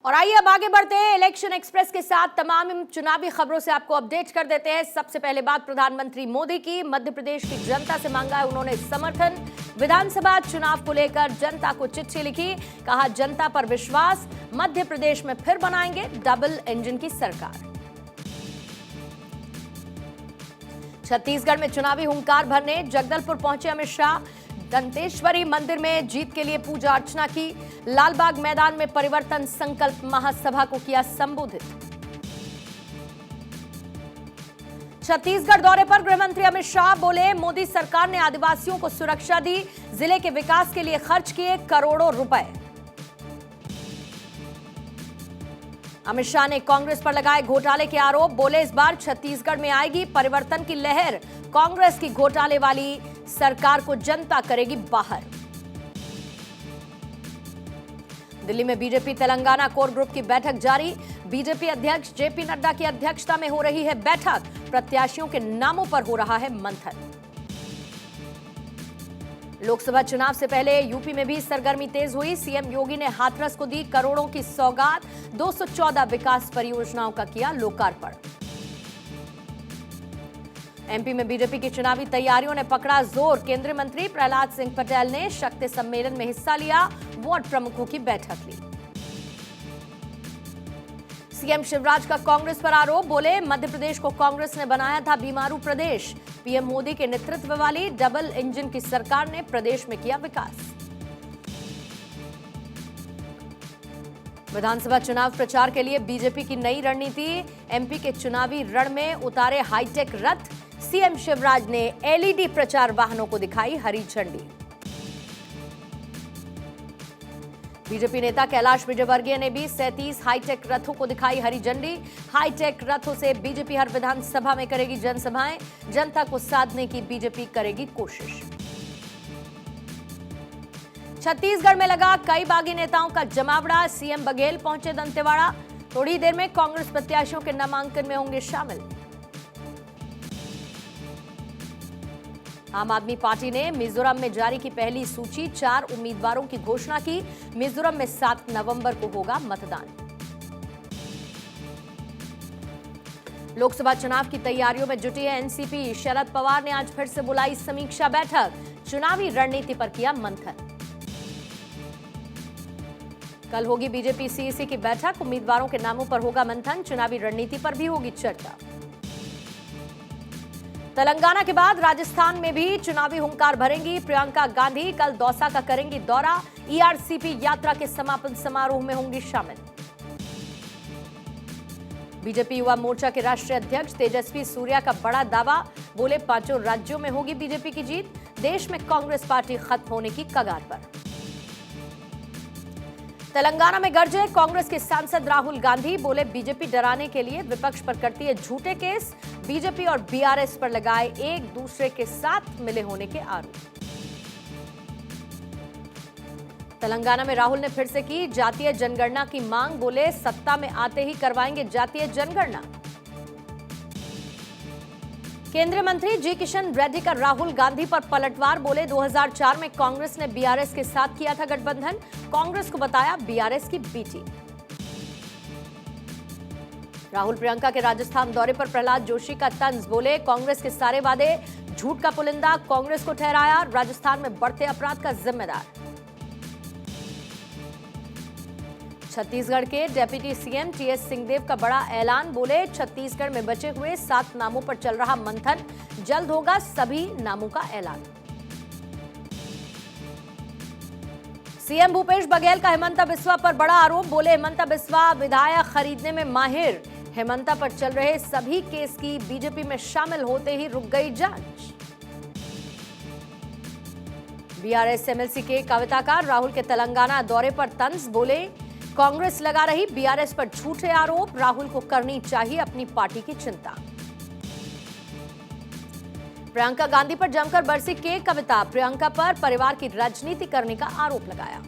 और आइए अब आगे बढ़ते हैं इलेक्शन एक्सप्रेस के साथ तमाम चुनावी खबरों से आपको अपडेट कर देते हैं। सबसे पहले बात प्रधानमंत्री मोदी की। मध्य प्रदेश की जनता से मांगा है उन्होंने समर्थन। विधानसभा चुनाव को लेकर जनता को चिट्ठी लिखी, कहा जनता पर विश्वास, मध्य प्रदेश में फिर बनाएंगे डबल इंजन की सरकार। छत्तीसगढ़ में चुनावी हुंकार भरने जगदलपुर पहुंचे अमित शाह। दंतेश्वरी मंदिर में जीत के लिए पूजा अर्चना की। लालबाग मैदान में परिवर्तन संकल्प महासभा को किया संबोधित। छत्तीसगढ़ दौरे पर गृहमंत्री अमित शाह बोले, मोदी सरकार ने आदिवासियों को सुरक्षा दी, जिले के विकास के लिए खर्च किए करोड़ों रुपए। अमित शाह ने कांग्रेस पर लगाए घोटाले के आरोप, बोले इस बार छत्तीसगढ़ में आएगी परिवर्तन की लहर, कांग्रेस की घोटाले वाली सरकार को जनता करेगी बाहर। दिल्ली में बीजेपी तेलंगाना कोर ग्रुप की बैठक जारी। बीजेपी अध्यक्ष जेपी नड्डा की अध्यक्षता में हो रही है बैठक, प्रत्याशियों के नामों पर हो रहा है मंथन। लोकसभा चुनाव से पहले यूपी में भी सरगर्मी तेज हुई। सीएम योगी ने हाथरस को दी करोड़ों की सौगात, 214 विकास परियोजनाओं का किया लोकार्पण। एमपी में बीजेपी की चुनावी तैयारियों ने पकड़ा जोर। केंद्रीय मंत्री प्रहलाद सिंह पटेल ने शक्ति सम्मेलन में हिस्सा लिया, वार्ड प्रमुखों की बैठक ली। सीएम शिवराज का कांग्रेस पर आरोप, बोले मध्य प्रदेश को कांग्रेस ने बनाया था बीमारू प्रदेश, पीएम मोदी के नेतृत्व वाली डबल इंजन की सरकार ने प्रदेश में किया विकास। विधानसभा चुनाव प्रचार के लिए बीजेपी की नई रणनीति, एमपी के चुनावी रण में उतारे हाईटेक रथ। सीएम शिवराज ने एलईडी प्रचार वाहनों को दिखाई हरी झंडी। बीजेपी नेता कैलाश विजयवर्गीय ने भी 37 हाईटेक रथों को दिखाई हरी झंडी। हाईटेक रथों से बीजेपी हर विधानसभा में करेगी जनसभाएं, जनता को साधने की बीजेपी करेगी कोशिश। छत्तीसगढ़ में लगा कई बागी नेताओं का जमावड़ा, सीएम बघेल पहुंचे दंतेवाड़ा। थोड़ी देर में कांग्रेस प्रत्याशियों के नामांकन में होंगे शामिल। आम आदमी पार्टी ने मिजोरम में जारी की पहली सूची, 4 उम्मीदवारों की घोषणा की। मिजोरम में 7 नवंबर को होगा मतदान। लोकसभा चुनाव की तैयारियों में जुटी है एनसीपी। शरद पवार ने आज फिर से बुलाई समीक्षा बैठक, चुनावी रणनीति पर किया मंथन। कल होगी बीजेपी सीईसी की बैठक, उम्मीदवारों के नामों पर होगा मंथन, चुनावी रणनीति पर भी होगी चर्चा। तेलंगाना के बाद राजस्थान में भी चुनावी हुंकार भरेंगी प्रियंका गांधी। कल दौसा का करेंगी दौरा, ईआरसीपी यात्रा के समापन समारोह में होंगी शामिल। बीजेपी युवा मोर्चा के राष्ट्रीय अध्यक्ष तेजस्वी सूर्या का बड़ा दावा, बोले 5 राज्यों में होगी बीजेपी की जीत, देश में कांग्रेस पार्टी खत्म होने की कगार पर। तेलंगाना में गरजे कांग्रेस के सांसद राहुल गांधी, बोले बीजेपी डराने के लिए विपक्ष पर करती है झूठे केस, बीजेपी और बीआरएस पर लगाए एक दूसरे के साथ मिले होने के आरोप। तेलंगाना में राहुल ने फिर से की जातीय जनगणना की मांग, बोले सत्ता में आते ही करवाएंगे जातीय जनगणना। केंद्रीय मंत्री जी किशन रेड्डी का राहुल गांधी पर पलटवार, बोले 2004 में कांग्रेस ने बीआरएस के साथ किया था गठबंधन, कांग्रेस को बताया बीआरएस की बी टीम। राहुल प्रियंका के राजस्थान दौरे पर प्रहलाद जोशी का तंज, बोले कांग्रेस के सारे वादे झूठ का पुलिंदा, कांग्रेस को ठहराया राजस्थान में बढ़ते अपराध का जिम्मेदार। छत्तीसगढ़ के डिप्टी सीएम टीएस सिंहदेव का बड़ा ऐलान, बोले छत्तीसगढ़ में बचे हुए 7 नामों पर चल रहा मंथन, जल्द होगा सभी नामों का ऐलान। सीएम भूपेश बघेल का हेमंता बिस्वा पर बड़ा आरोप, बोले हेमंता बिस्वा विधायक खरीदने में माहिर, हेमंता पर चल रहे सभी केस की बीजेपी में शामिल होते ही रुक गई जांच। बीआरएस एमएलसी के कविताकार राहुल के तेलंगाना दौरे पर तंज, बोले कांग्रेस लगा रही बीआरएस पर झूठे आरोप, राहुल को करनी चाहिए अपनी पार्टी की चिंता। प्रियंका गांधी पर जमकर बरसी के कविता, प्रियंका पर परिवार की राजनीति करने का आरोप लगाया।